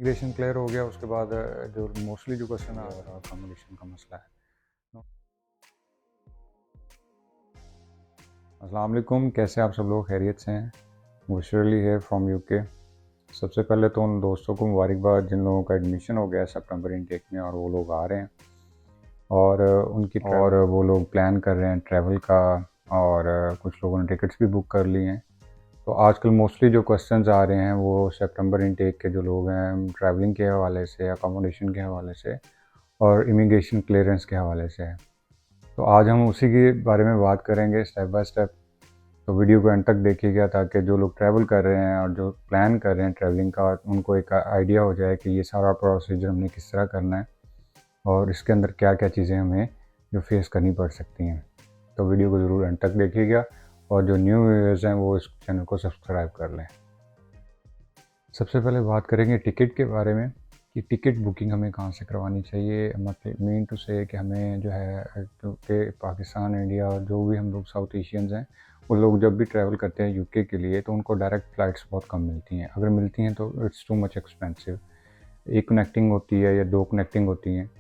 Immigration clear हो गया उसके बाद जो मोस्टली जो क्वेश्चन आ रहा है अकोमोडेशन का मसला है। अस्सलाम वालेकुम, कैसे आप सब लोग खैरियत से हैं। मुशरली है फ्रॉम यूके। सबसे पहले तो उन दोस्तों को मुबारकबाद जिन लोगों का एडमिशन हो गया है सितंबर इनटेक में और वो लोग आ रहे हैं और वो लोग प्लान कर रहे हैं ट्रैवल का और कुछ लोगों ने टिकट्स भी बुक कर ली हैं। तो आजकल मोस्टली जो क्वेश्चंस आ रहे हैं वो सितंबर इनटेक के जो लोग हैं ट्रैवलिंग के हवाले से, अकोमोडेशन के हवाले से और इमिग्रेशन क्लियरेंस के हवाले से है। तो आज हम उसी के बारे में बात करेंगे स्टेप बाय स्टेप। तो वीडियो को एंड तक देखिएगा ताकि जो लोग ट्रैवल कर रहे हैं और जो प्लान कर रहे हैं ट्रैवलिंग का उनको एक आइडिया हो जाए कि ये सारा प्रोसीजर हमने किस तरह करना है और इसके अंदर क्या क्या चीज़ें हमें जो फेस करनी पड़ सकती हैं। तो वीडियो को ज़रूर एंड तक देखिएगा और जो न्यू व्यूअर्स हैं वो इस चैनल को सब्सक्राइब कर लें। सबसे पहले बात करेंगे टिकट के बारे में कि टिकट बुकिंग हमें कहाँ से करवानी चाहिए। मतलब मीन टू से कि हमें जो है क्योंकि पाकिस्तान, इंडिया, जो भी हम लोग साउथ एशियंस हैं वो लोग जब भी ट्रैवल करते हैं यूके के लिए तो उनको डायरेक्ट फ़्लाइट्स बहुत कम मिलती हैं। अगर मिलती हैं तो इट्स टू मच एक्सपेंसिव। एक कनेक्टिंग होती है या दो कनेक्टिंग होती हैं।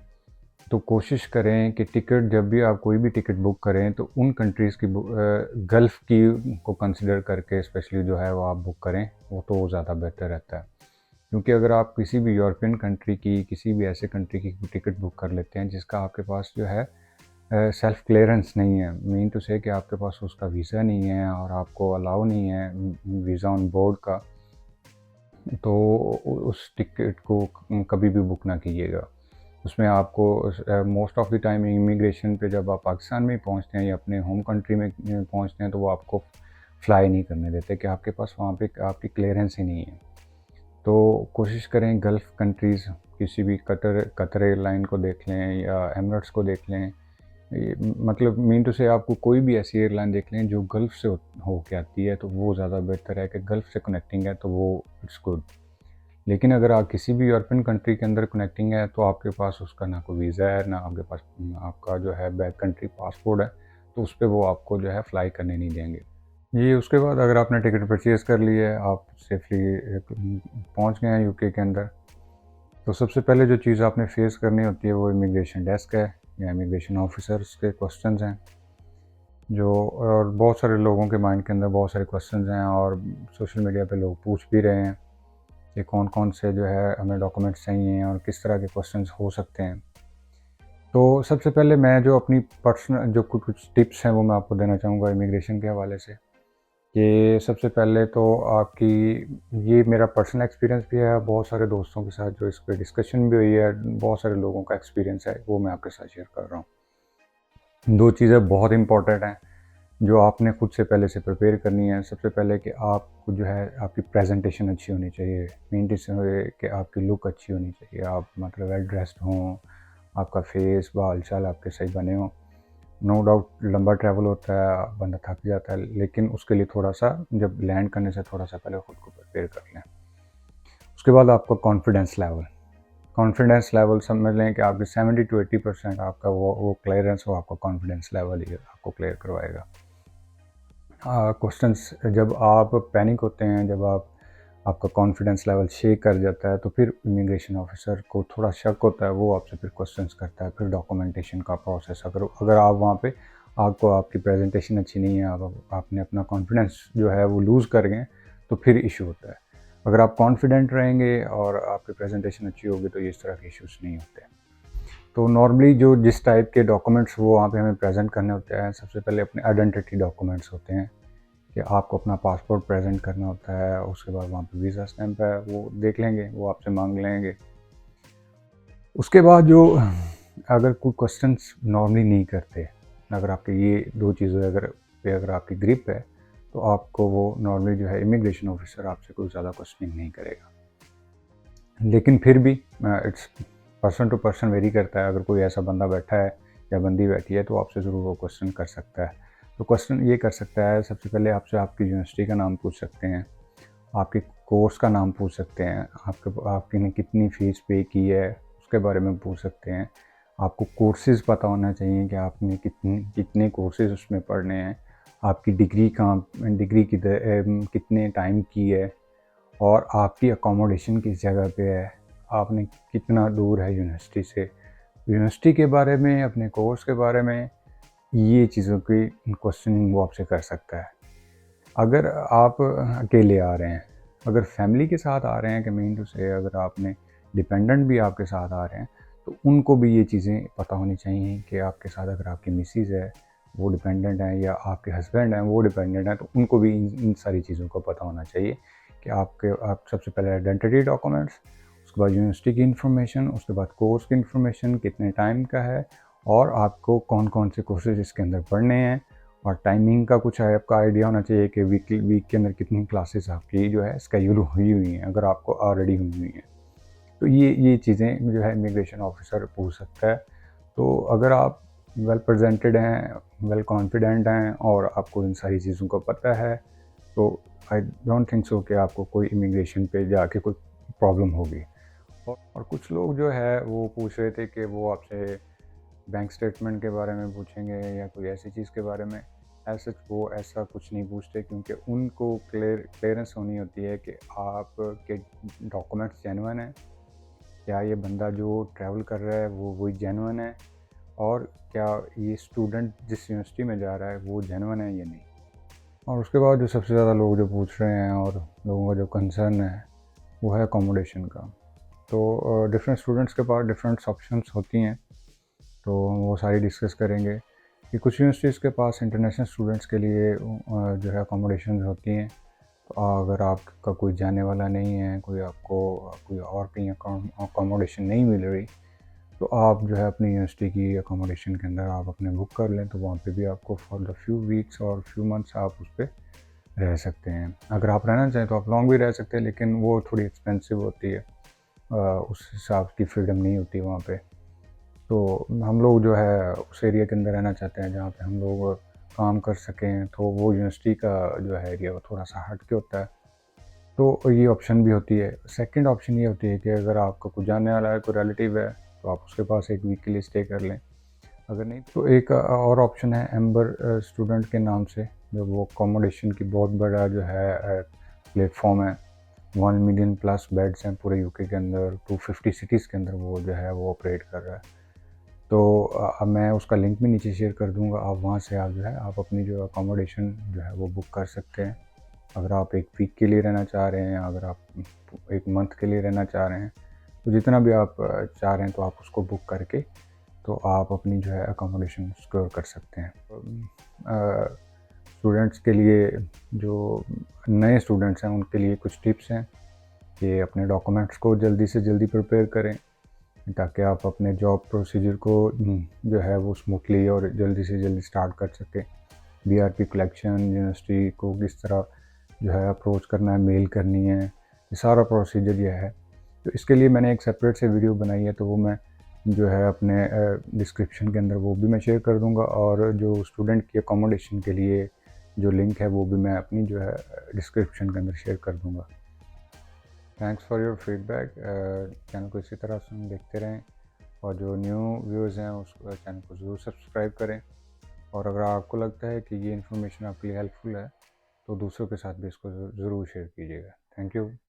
तो कोशिश करें कि टिकट जब भी आप कोई भी टिकट बुक करें तो उन कंट्रीज़ की गल्फ़ की को कंसिडर करके स्पेशली जो है वो आप बुक करें, वो तो ज़्यादा बेहतर रहता है। क्योंकि अगर आप किसी भी यूरोपियन कंट्री की, किसी भी ऐसे कंट्री की टिकट बुक कर लेते हैं जिसका आपके पास जो है सेल्फ क्लियरेंस नहीं है, मीन टू से कि आपके पास उसका वीज़ा नहीं है और आपको अलाउ नहीं है वीज़ा ऑन बोर्ड का, तो उस टिकट को कभी भी बुक ना कीजिएगा। उसमें आपको most of the time immigration पे जब आप पाकिस्तान में पहुंचते हैं या अपने होम कंट्री में पहुंचते हैं तो वो आपको फ्लाई नहीं करने देते कि आपके पास वहाँ पे आपकी क्लियरेंस ही नहीं है। तो कोशिश करें गल्फ़ कंट्रीज़, किसी भी कतर एयरलाइन को देख लें या एमिरेट्स को देख लें। मतलब मीन टू से आपको कोई भी ऐसी एयरलाइन देख लें जो गल्फ़ से हो के आती है तो वो ज़्यादा बेहतर है कि गल्फ़ से कनेक्टिंग है तो वो इट्स गुड। लेकिन अगर आप किसी भी यूरोपियन कंट्री के अंदर कनेक्टिंग है तो आपके पास उसका ना कोई वीज़ा है, ना आपके पास आपका जो है बैक कंट्री पासपोर्ट है, तो उस पर वो आपको जो है फ़्लाई करने नहीं देंगे। ये उसके बाद अगर आपने टिकट परचेज़ कर ली है, आप सेफली पहुंच गए हैं यूके के अंदर, तो सबसे पहले जो चीज़ आपने फेस करनी होती है वो इमिग्रेशन डेस्क है या इमिग्रेशन ऑफिसर्स के क्वेश्चंस हैं जो, और बहुत सारे लोगों के माइंड के अंदर बहुत सारे क्वेश्चंस हैं और सोशल मीडिया पे लोग पूछ भी रहे हैं कि कौन कौन से जो है हमें डॉक्यूमेंट्स चाहिए और किस तरह के क्वेश्चंस हो सकते हैं। तो सबसे पहले मैं जो अपनी पर्सनल जो कुछ टिप्स हैं वो मैं आपको देना चाहूँगा इमिग्रेशन के हवाले से कि सबसे पहले तो आपकी, ये मेरा पर्सनल एक्सपीरियंस भी है, बहुत सारे दोस्तों के साथ जो इस पर डिस्कशन भी हुई है, बहुत सारे लोगों का एक्सपीरियंस है, वो मैं आपके साथ शेयर कर रहा हूँ। दो चीज़ें बहुत इंपॉर्टेंट हैं जो आपने खुद से पहले से प्रिपेयर करनी है। सबसे पहले कि आपको जो है आपकी प्रेजेंटेशन अच्छी होनी चाहिए, मीन टू से कि आपकी लुक अच्छी होनी चाहिए, आप मतलब वेल ड्रेस्ड हों, आपका फेस बाल चाल आपके सही बने हों। नो डाउट लंबा ट्रैवल होता है, बंदा थक जाता है, लेकिन उसके लिए थोड़ा सा जब लैंड करने से थोड़ा सा पहले खुद को प्रिपेयर कर लें। उसके बाद आपका कॉन्फिडेंस लेवल समझ लें कि आपके 70 to 80% आपका वो क्लियरेंस हो, आपका कॉन्फिडेंस लेवल ही आपको क्लियर करवाएगा। क्वेश्चंस जब आप पैनिक होते हैं, जब आपका कॉन्फिडेंस लेवल शेक कर जाता है तो फिर इमिग्रेशन ऑफिसर को थोड़ा शक होता है, वो आपसे फिर क्वेश्चंस करता है। फिर डॉक्यूमेंटेशन का प्रोसेस, अगर आप वहाँ पे आपको आपकी प्रेजेंटेशन अच्छी नहीं है, आपने अपना कॉन्फिडेंस जो है वो लूज़ कर गए तो फिर इशू होता है। अगर आप कॉन्फिडेंट रहेंगे और आपकी प्रेजेंटेशन अच्छी होगी तो इस तरह के इश्यूज़ नहीं होते। तो नॉर्मली जो जिस टाइप के डॉक्यूमेंट्स वो वहाँ पे हमें प्रेजेंट करने होते हैं, सबसे पहले अपने आइडेंटिटी डॉक्यूमेंट्स होते हैं कि आपको अपना पासपोर्ट प्रेजेंट करना होता है। उसके बाद वहाँ पे वीज़ा स्टैंप है, वो देख लेंगे, वो आपसे मांग लेंगे। उसके बाद जो अगर कोई क्वेश्चंस नॉर्मली नहीं करते, अगर आपके ये दो चीज़ें अगर आपकी ग्रिप है तो आपको वो नॉर्मली जो है इमिग्रेशन ऑफिसर आपसे कोई ज़्यादा क्वेश्चनिंग नहीं करेगा। लेकिन फिर भी it's person to person vary करता है। अगर कोई ऐसा बंदा बैठा है या बंदी बैठी है तो आपसे ज़रूर वो क्वेश्चन कर सकता है। तो क्वेश्चन ये कर सकता है, सबसे पहले आपसे आपकी यूनिवर्सिटी का नाम पूछ सकते हैं, आपके कोर्स का नाम पूछ सकते हैं, आपने कितनी फ़ीस पे की है उसके बारे में पूछ सकते हैं। आपको कोर्सेज़ पता होना चाहिए कि आपने कितने कोर्सेज़ उसमें पढ़ने हैं, आपकी डिग्री कितने टाइम की है और आपकी अकोमोडेशन किस जगह पे है। आपने कितना दूर है यूनिवर्सिटी से, यूनिवर्सिटी के बारे में, अपने कोर्स के बारे में, ये चीज़ों की क्वेश्चनिंग वो आपसे कर सकता है। अगर आप अकेले आ रहे हैं, अगर फैमिली के साथ आ रहे हैं कि मीन टू से, अगर आपने डिपेंडेंट भी आपके साथ आ रहे हैं, तो उनको भी ये चीज़ें पता होनी चाहिए कि आपके साथ अगर आपकी मिसेज़ है वो डिपेंडेंट हैं, या आपके हस्बैंड हैं वो डिपेंडेंट हैं, तो उनको भी इन सारी चीज़ों का पता होना चाहिए कि आप सबसे पहले आइडेंटिटी डॉक्यूमेंट्स, उसके बाद यूनिवर्सिटी की इन्फॉर्मेशन, उसके बाद कोर्स की इन्फॉर्मेशन, कितने टाइम का है, और आपको कौन कौन से कोर्सेज इसके अंदर पढ़ने हैं, और टाइमिंग का कुछ है आपका आइडिया होना चाहिए कि वीक के अंदर कितनी क्लासेस आपकी जो है स्केड्यूल हुई हुई हैं, अगर आपको ऑलरेडी हुई हुई हैं। तो ये चीज़ें जो है इमिग्रेशन ऑफिसर पूछ सकता है। तो अगर आप वेल प्रेजेंटेड हैं, वेल कॉन्फिडेंट हैं, और आपको इन सारी चीज़ों का पता है, तो आई डोंट थिंक सो कि आपको कोई इमिग्रेशन पे जाके कोई प्रॉब्लम होगी। और कुछ लोग जो है वो पूछ रहे थे कि वो आपसे बैंक स्टेटमेंट के बारे में पूछेंगे या कोई ऐसी चीज़ के बारे में। ऐसा वो ऐसा कुछ नहीं पूछते, क्योंकि उनको क्लियरेंस होनी होती है कि आपके डॉक्यूमेंट्स जेन्युइन हैं, क्या ये बंदा जो ट्रैवल कर रहा है वो वही जेन्युइन है, और क्या ये स्टूडेंट जिस यूनिवर्सिटी में जा रहा है वो जेन्युइन है या नहीं। और उसके बाद जो सबसे ज़्यादा लोग जो पूछ रहे हैं और लोगों का जो कंसर्न है वो है अकोमोडेशन का। तो डिफरेंट स्टूडेंट्स के पास डिफरेंट ऑप्शंस होती हैं, तो वो सारी डिस्कस करेंगे कि कुछ यूनिवर्सिटीज़ के पास इंटरनेशनल स्टूडेंट्स के लिए जो है अकोमोडेशन होती हैं। तो अगर आपका कोई जाने वाला नहीं है, कोई आपको कोई और कहीं अकोमोडेशन नहीं मिल रही, तो आप जो है अपनी यूनिवर्सिटी की अकोमोडेशन के अंदर आप अपने बुक कर लें, तो वहाँ पे भी आपको फॉर द फ्यू वीक्स और फ्यू मंथ्स आप उस पर रह सकते हैं। अगर आप रहना चाहें तो आप लॉन्ग भी रह सकते हैं, लेकिन वो थोड़ी एक्सपेंसिव होती है, उस हिसाब की फ्रीडम नहीं होती वहाँ पे। तो हम लोग जो है उस एरिया के अंदर रहना चाहते हैं जहाँ पे हम लोग काम कर सकें, तो वो यूनिवर्सिटी का जो है एरिया वो थोड़ा सा हट के होता है, तो ये ऑप्शन भी होती है। सेकंड ऑप्शन ये होती है कि अगर आपका कोई जानने वाला है, कोई रिलेटिव है, तो आप उसके पास एक वीक के लिए स्टे कर लें। अगर नहीं तो एक और ऑप्शन है एम्बर स्टूडेंट के नाम से, जो वो अकोमोडेशन की बहुत बड़ा जो है प्लेटफॉर्म है। 1 मिलियन प्लस बेड्स हैं पूरे यूके के अंदर, 250 सिटीज़ के अंदर वो जो है वो ऑपरेट कर रहा है। तो मैं उसका लिंक भी नीचे शेयर कर दूँगा, आप वहाँ से आप जो है आप अपनी जो अकोमोडेशन जो है वो बुक कर सकते हैं। अगर आप 1 वीक के लिए रहना चाह रहे हैं, अगर आप 1 मंथ के लिए रहना चाह रहे हैं, तो जितना भी आप चाह रहे हैं तो आप उसको बुक करके तो आप अपनी जो है अकोमोडेशन सिक्योर कर सकते हैं। स्टूडेंट्स के लिए, जो नए स्टूडेंट्स हैं उनके लिए कुछ टिप्स हैं कि अपने डॉक्यूमेंट्स को जल्दी से जल्दी प्रिपेयर करें, ताकि आप अपने जॉब प्रोसीजर को जो है वो स्मूथली और जल्दी से जल्दी स्टार्ट कर सकें। बीआरपी कलेक्शन, यूनिवर्सिटी को किस तरह जो है अप्रोच करना है, मेल करनी है, ये सारा प्रोसीजर ये है। तो इसके लिए मैंने एक सेपरेट से वीडियो बनाई है, तो वो मैं जो है अपने डिस्क्रिप्शन के अंदर वो भी मैं शेयर कर दूँगा, और जो स्टूडेंट की अकोमोडेशन के लिए जो लिंक है वो भी मैं अपनी जो है डिस्क्रिप्शन के अंदर शेयर कर दूँगा। Thanks for your feedback. Channel को इसी तरह से हम देखते रहें, और जो न्यू व्यूज़ हैं उस चैनल को ज़रूर सब्सक्राइब करें, और अगर आपको लगता है कि ये इन्फॉर्मेशन आपके लिए हेल्पफुल है, तो दूसरों के साथ भी इसको ज़रूर शेयर कीजिएगा। Thank you.